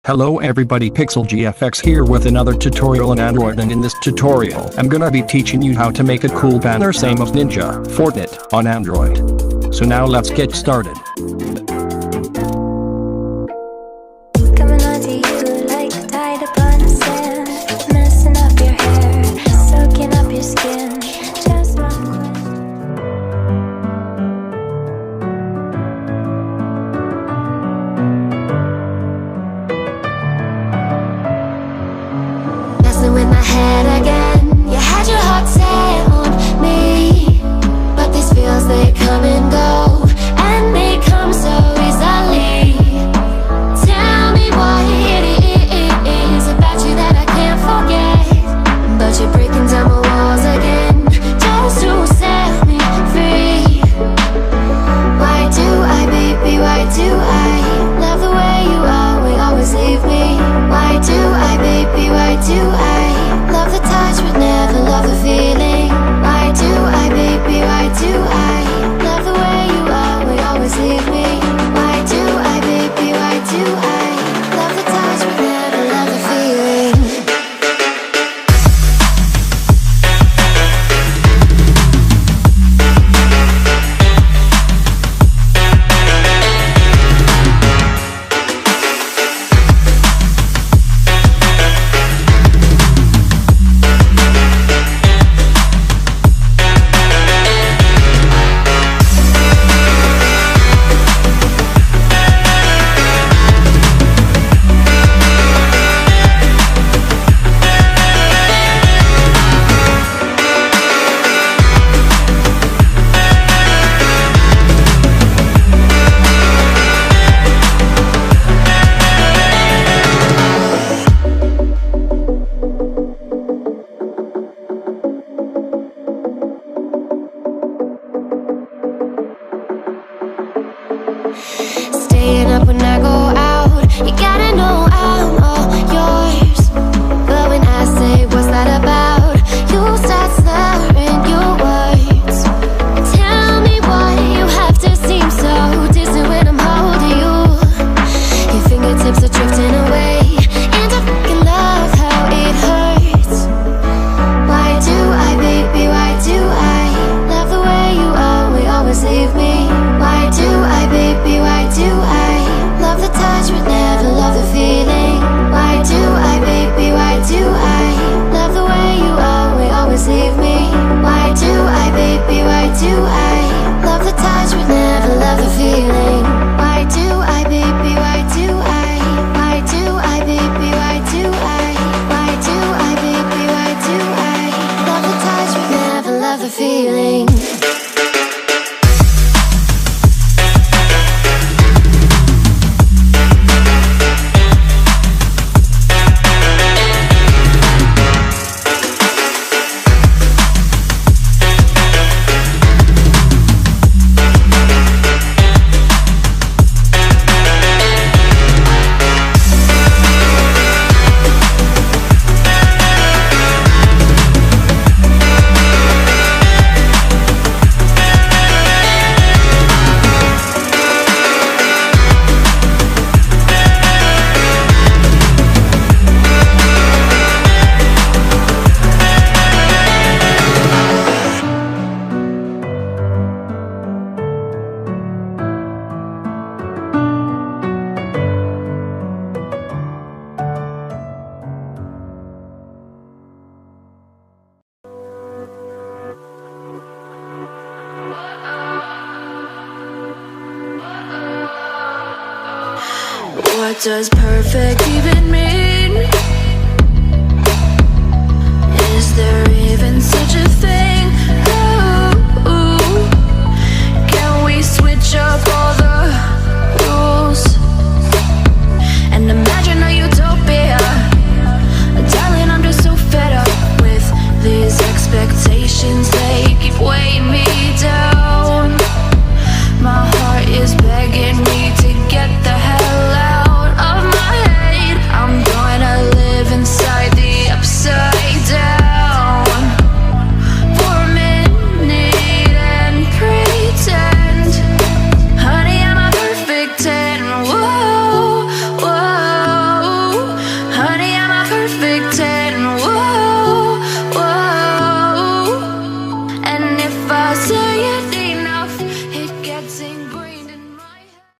Hello everybody, PixelGFX here with another tutorial on Android, and in this tutorial I'm gonna be teaching you how to make a cool banner same of Ninja Fortnite on Android. So now let's get started. Coming onto you like tied up on the sand, messing up your hair, soaking up your skin. Just one messing with my head again. You had your heart set on me, but these feels, they come and go, and they come so easily. Tell me what it is about you that I can't forget, but you're breaking down my walls again, just to set me free. Why do I, baby, why do I love the way you always leave me? Why do I, baby, why do I love the touch but never love the feeling? Why do I, baby, why do I love the way you always leave me? Why do I, baby, why do I love the touch but never love the feeling? Staying up when I go out, you gotta know I'm all yours. But when I say what's that about, you start slurring your words. Tell me why you have to seem so distant when I'm holding you. Your fingertips are drifting away, and I fucking love how it hurts. Why do I, baby, why do I love the way you always leave me? Why do I, baby, why do I love the touch but never love the feeling? Why do I, baby, why do I love the way you always leave me? Why do I, baby, why do I love the touch but never love the feeling? Why do I, baby, why do I? Why do I, baby, why do I? Why do I, baby, why do I love the touch but never love the feeling? What does perfect even mean? Is there even such a thing?